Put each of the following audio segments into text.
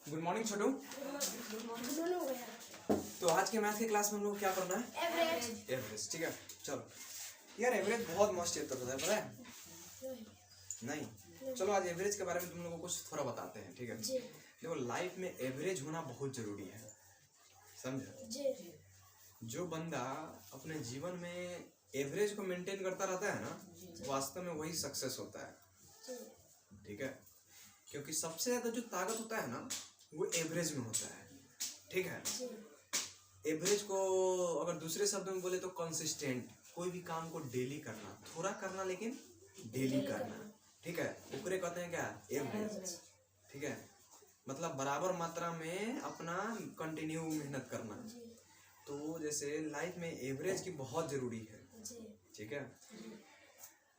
Good morning छोटू। तो आज के मैथ के क्लास में हम लोग क्या करना है? एवरेज। ठीक है, चलो यार एवरेज बहुत मस्त चैप्टर होता है, पता है? नहीं, चलो आज एवरेज के बारे में तुम लोगों को कुछ थोड़ा बताते हैं। ठीक है, देखो लाइफ में एवरेज होना बहुत जरूरी है, समझे? जो बंदा अपने जीवन में एवरेज को मेंटेन करता रहता है ना, वास्तव में वही सक्सेस होता है। ठीक है, क्योंकि सबसे ज्यादा जो ताकत होता है ना वो एवरेज में होता है। ठीक है, एवरेज को अगर दूसरे शब्दों में बोले तो कंसिस्टेंट, कोई भी काम को डेली करना, थोड़ा करना लेकिन डेली करना। ठीक है, ऊपरे कहते हैं क्या? एवरेज। ठीक है, मतलब बराबर मात्रा में अपना कंटिन्यू मेहनत करना। तो जैसे लाइफ में एवरेज की बहुत जरूरी है। ठीक है,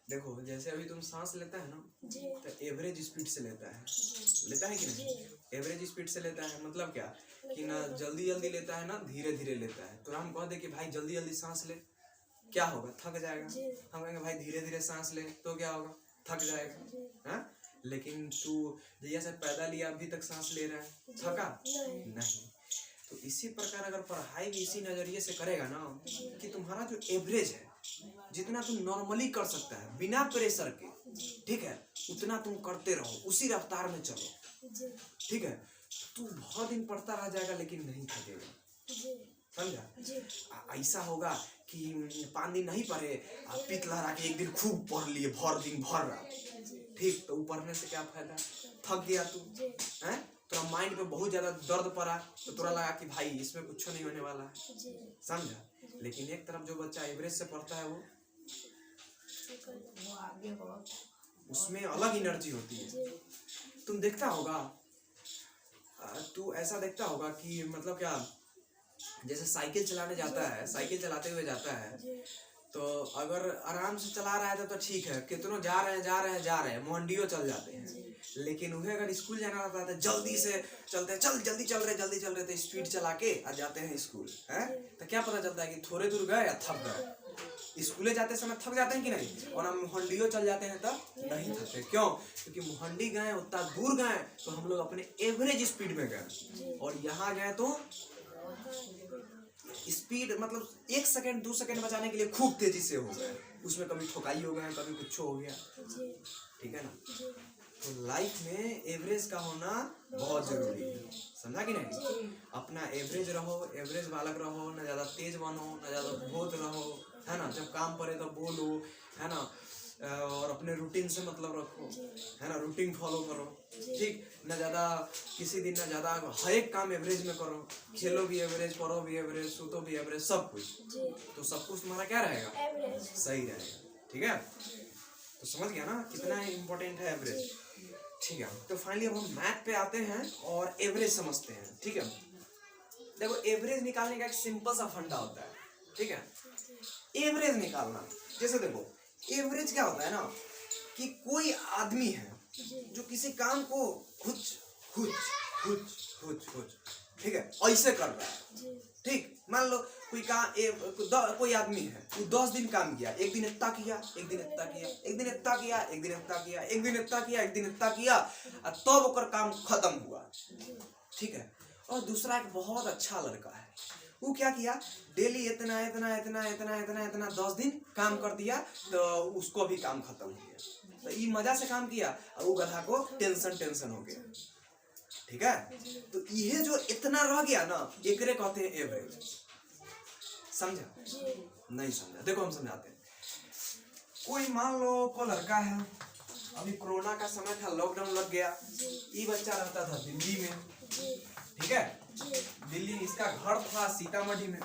देखो जैसे अभी तुम सांस लेता है ना, तो एवरेज स्पीड से लेता है कि नहीं? एवरेज स्पीड से लेता है मतलब क्या कि ना जल्दी जल्दी लेता है ना धीरे धीरे लेता है। तो हम कह दे कि भाई जल्दी जल्दी सांस ले, क्या होगा? थक जाएगा। हम कहेंगे भाई धीरे धीरे सांस ले, तो क्या होगा? थक जाएगा। हाँ, लेकिन तू जैसे पैदा लिया अभी तक सांस ले रहा है, थका नहीं। तो इसी प्रकार अगर पढ़ाई भी इसी नजरिए से करेगा ना कि तुम्हारा जो एवरेज है, जितना तुम नॉर्मली कर सकता है बिना प्रेशर के, ठीक है, उतना तुम करते रहो, उसी रफ्तार में चलो। ठीक है, तू बहुत दिन पढ़ता रह जाएगा लेकिन नहीं थकेगा, समझा? ऐसा होगा कि 5 दिन नहीं पढ़े, आप पीत लहरा के एक दिन खूब पढ़ लिए, भर दिन भर रात, ठीक, तो पढ़ने से क्या फायदा? थक गया तू, हैं? तोरा माइंड पे बहुत ज्यादा दर्द पड़ा, तो तोरा लगा कि भाई इसमें कुछ नहीं होने वाला है, समझा? लेकिन एक तरफ जो बच्चा एवरेज से पढ़ता है वो उसमें अलग एनर्जी होती है। तुम देखता होगा, तू ऐसा देखता होगा कि मतलब क्या, जैसे साइकिल चलाने जाता है, साइकिल चलाते हुए जाता है, तो अगर आराम से चला रहा है तो ठीक है, कितनों जा रहे हैं मोहंडियों चल जाते हैं। लेकिन उन्हें अगर स्कूल जाना रहता है तो जल्दी से चलते, जल्दी चल रहे तो स्पीड चला के आ जाते हैं स्कूल, है? तो क्या पता चलता है कि थोड़े दूर गए या थक गए। स्कूले जाते समय थक जाते हैं कि नहीं? और हम मोहंडियों चल जाते हैं तब नहीं थकते। क्यों? क्योंकि मोहंडी गए, उतना दूर गए तो हम लोग अपने एवरेज स्पीड में गए, और यहाँ गए तो स्पीड मतलब 1 सेकंड 2 सेकंड बचाने के लिए खूब तेजी से हो गए, उसमें कभी ठोकाई हो गया, कभी कुछ हो गया। ठीक है ना? तो लाइफ में एवरेज का होना बहुत जरूरी है, समझा कि नहीं? अपना एवरेज रहो, एवरेज बालक रहो, ना ज्यादा तेज बनो ना ज्यादा भोत रहो, है ना? जब काम पड़े तो बोलो, है ना? और अपने रूटीन से मतलब रखो, है ना? रूटीन फॉलो करो, ठीक, ना ज्यादा किसी दिन ना ज्यादा, हर एक काम एवरेज में करो, खेलो भी एवरेज, पढ़ो भी एवरेज, सूतो भी एवरेज, सब कुछ। तो सब कुछ तुम्हारा क्या रहेगा? सही रहेगा। ठीक है, तो समझ गया ना कितना इम्पोर्टेंट है एवरेज। ठीक है, तो फाइनली अब हम मैथ पे आते हैं और एवरेज समझते हैं। ठीक है, देखो एवरेज निकालने का एक सिंपल सा फंडा होता है। ठीक है, एवरेज निकालना, जैसे देखो एवरेज क्या होता है ना कि कोई आदमी है जो किसी काम को खुद ठीक है ऐसे कर रहा है। ठीक, मान लो कोई आदमी है, वो 10 दिन काम किया, एक दिन इतना किया, एक दिन इतना किया, एक दिन इतना किया, एक दिन इतना किया, एक दिन इतना किया, एक दिन इतना किया, और तब ओकर काम खत्म हुआ। ठीक है, और दूसरा एक बहुत अच्छा लड़का है, वो क्या किया, डेली इतना 10 दिन काम कर दिया, तो उसको भी काम खत्म हो गया। तो ये मजा से काम किया और वो गधा को टेंशन हो गया। ठीक है, तो ये जो इतना रह गया ना, एकरे कहते हैं एवरेज। समझा? नहीं समझा? देखो हम समझाते हैं। कोई मान लो को लड़का है, अभी कोरोना का समय था, लॉकडाउन लग गया, ये बच्चा रहता था दिल्ली में। ठीक है, दिल्ली, इसका घर था सीतामढ़ी में।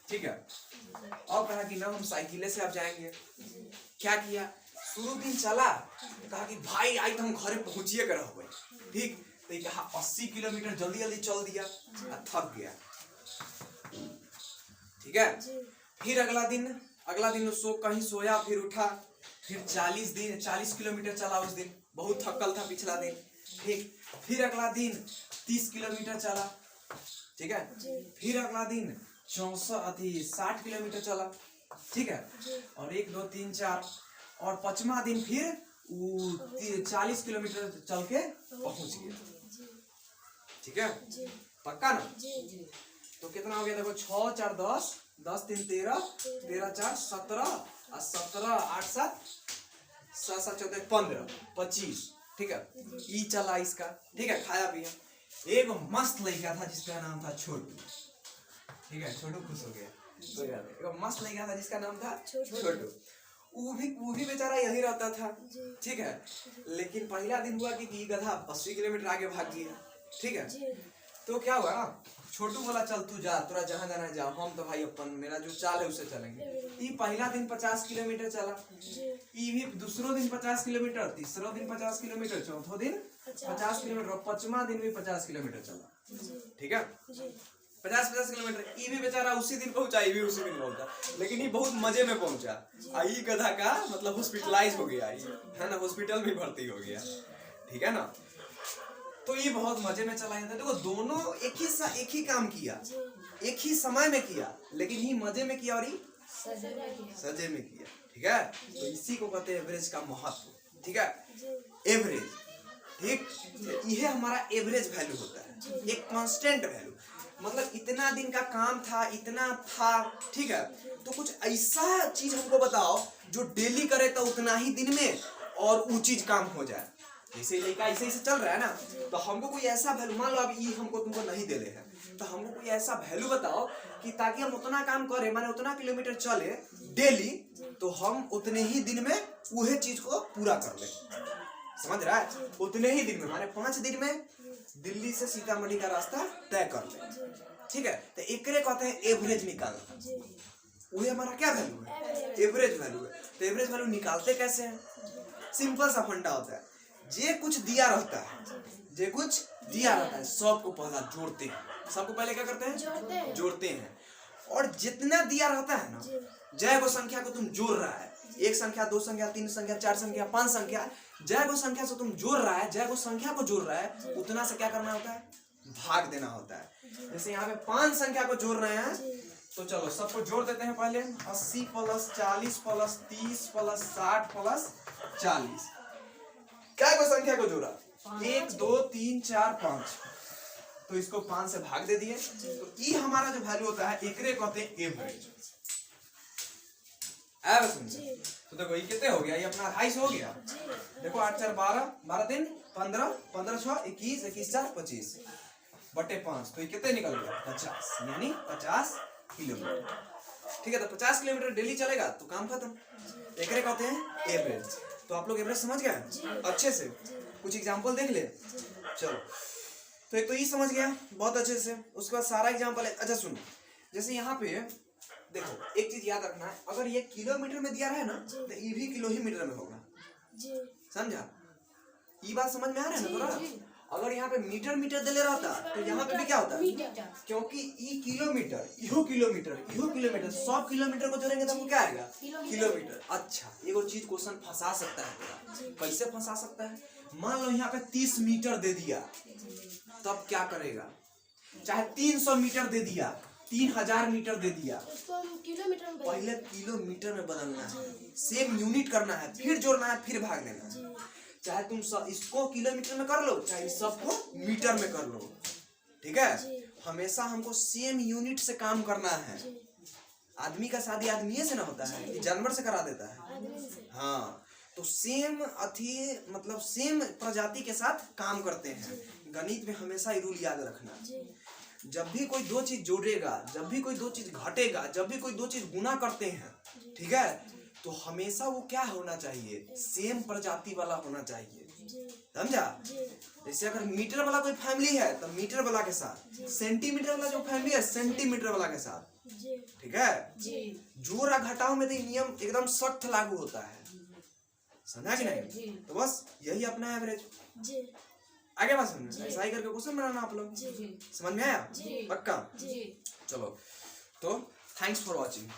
ठीक है, और कहा कि ना हम साइकिले से अब जाएंगे। क्या किया, शुरू दिन चला, कहा कि भाई आज तो हम घरे पहुंचिए कर रहो। ठीक, तो कहा 80 किलोमीटर जल्दी चल दिया, थक गया। ठीक है, फिर अगला दिन कहीं सोया, फिर उठा, फिर 40 किलोमीटर चला उस दिन, बहुत थकल था पिछला दिन। ठीक, फिर अगला दिन 30 किलोमीटर चला। ठीक है, फिर अगला दिन 60 किलोमीटर चला। ठीक है, और 1 2 3 4, और 5वां दिन फिर 40 किलोमीटर चल के पहुंच गया। ठीक है पक्का ना। तो कितना हो गया देखो 6 4 10, 10 3 13, 13 4 17 और 17 8 7 7 7 14 15 25। ठीक है ई चला इसका। ठीक है खाया पिया। एक मस्त लड़का था जिसका नाम था छोटू। ठीक है छोटू खुश हो गया। तो यार एक मस्त लड़का था जिसका नाम था छोटू। वो भी बेचारा यही रहता था। ठीक है लेकिन पहला दिन हुआ कि गधा 80 किलोमीटर आगे भाग गया। ठीक है तो क्या हुआ छोटू बोला चल तू जा, तोरा जहाँ जाना है जा, हम तो भाई अपन मेरा जो चाल है उससे चलेंगे। ये पहला दिन 50 किलोमीटर चला, ये भी दूसरो दिन 50 किलोमीटर, तीसरो दिन 50 किलोमीटर, चौथो दिन 50 किलोमीटर, पांचवा दिन भी 50 किलोमीटर चला। ठीक है 50 किलोमीटर। ये भी बेचारा उसी दिन पहुंचा, ये भी उसी दिन पहुंचा, लेकिन ये बहुत मजे में पहुंचा। ये गधा का मतलब हॉस्पिटलाइज हो गया, है ना, हॉस्पिटल में भर्ती हो गया। ठीक है ना। तो ये बहुत मजे में चला जाता। देखो दोनों एक ही काम किया, एक ही समय में किया, लेकिन ये मजे में किया और ये सजे में किया। ठीक है तो इसी को कहते हैं एवरेज का महत्व। ठीक है एवरेज। ठीक ये हमारा एवरेज वैल्यू होता है, एक कांस्टेंट वैल्यू। मतलब इतना दिन का काम था, इतना था। ठीक है तो कुछ ऐसा चीज हमको बताओ जो डेली करे तो उतना ही दिन में और वो चीज काम हो जाए। जैसे लड़का ऐसे चल रहा है ना, तो हमको कोई ऐसा वैल्यू, मान लो अब ये हमको तुमको नहीं दे रहे हैं, तो हमको कोई ऐसा वैल्यू बताओ कि ताकि हम उतना काम करें, माने उतना किलोमीटर चले डेली, तो हम उतने ही दिन में वही चीज को पूरा कर ले। समझ रहा है? उतने ही दिन में, माने 5 दिन में दिल्ली से सीतामढ़ी का रास्ता तय कर ले। ठीक है तो एक कहते हैं एवरेज निकालना। वही हमारा क्या वैल्यू है? एवरेज वैल्यू है। तो एवरेज वैल्यू निकालते कैसे हैं? सिंपल सा फंडा होता है। जे कुछ दिया रहता है, जे कुछ दिया रहता है, सबको पहला जोड़ते हैं। सबको पहले क्या करते हैं? जोड़ते हैं। और जितना दिया रहता है ना, जय को संख्या को तुम जोड़ रहा है, 1 संख्या 2 संख्या 3 संख्या 4 संख्या 5 संख्या, जय को संख्या से तुम जोड़ रहा है, जय को संख्या को जोड़ रहा है, उतना से क्या करना होता है? भाग देना होता है। जैसे यहाँ पे 5 संख्या को जोड़ रहे हैं, तो चलो सबको जोड़ देते हैं पहले। 80 + 40 + 30 + 60 + 40। क्या को संख्या को जोड़ा? 1 2 3 4 5। तो इसको 5 से भाग दे दिए। तो ये हमारा जो वैल्यू होता है, एकरे कहते हैं एवरेज। तो देखो ये कितने हो गया? ये अपना 250 हो गया। देखो 8 4 12, 12 3 15, 15 6 21, 21 4 25 बटे 5। तो ये कितने निकल गया? 50, यानी 50 किलोमीटर। ठीक है तो 50 किलोमीटर डेली चलेगा तो काम खत्म। एकरे कहते हैं एवरेज। तो आप लोग एवरेज समझ गए अच्छे से? कुछ एग्जांपल देख ले। चलो तो एक तो ये समझ गया बहुत अच्छे से। उसके बाद सारा एग्जांपल है। अच्छा सुनो, जैसे यहाँ पे देखो एक चीज याद रखना है, अगर ये किलोमीटर में दिया है ना, तो ये भी किलोमीटर में होगा। समझा? ये बात समझ में आ रहा है ना थोड़ा? अगर यहाँ पे मीटर दे ले रहता तो यहाँ पे भी क्या होता? क्योंकि ई किलोमीटर, इहो किलोमीटर, 100 किलोमीटर को जोड़ेंगे तो हमको क्या आएगा? किलोमीटर। अच्छा एक और चीज क्वेश्चन फंसा सकता है। कैसे फंसा सकता है? मान लो यहाँ पे 30 मीटर दे दिया, तब क्या करेगा? चाहे 300 मीटर दे दिया, 3000 मीटर दे दिया, पहले किलोमीटर में बदलना है, सेम यूनिट करना है, फिर जोड़ना है, फिर भाग लेना है। चाहे तुम इसको किलोमीटर में कर लो, चाहे इस सबको मीटर में कर लो। ठीक है हमेशा हमको सेम यूनिट से काम करना है। आदमी का शादी आदमी से ना होता है, जानवर से करा देता है। हाँ तो सेम मतलब सेम प्रजाति के साथ काम करते हैं। गणित में हमेशा ये रूल याद रखना, जब भी कोई दो चीज जोड़ेगा, जब भी कोई दो चीज घटेगा, जब भी कोई दो चीज गुना करते हैं, ठीक है, तो हमेशा वो क्या होना चाहिए? सेम प्रजाति वाला होना चाहिए। समझा? जैसे अगर मीटर वाला कोई फैमिली है तो मीटर वाला के साथ, सेंटीमीटर वाला जो फैमिली है सेंटीमीटर वाला के साथ। ठीक है जोड़ घटाओ में तो नियम एकदम सख्त लागू होता है। समझा कि नहीं? तो बस यही अपना एवरेज। आगे बात समझ ऐसा ही करके क्वेश्चन बनाना आप लोग। समझ में आया? पक्का? चलो तो थैंक्स फॉर वॉचिंग।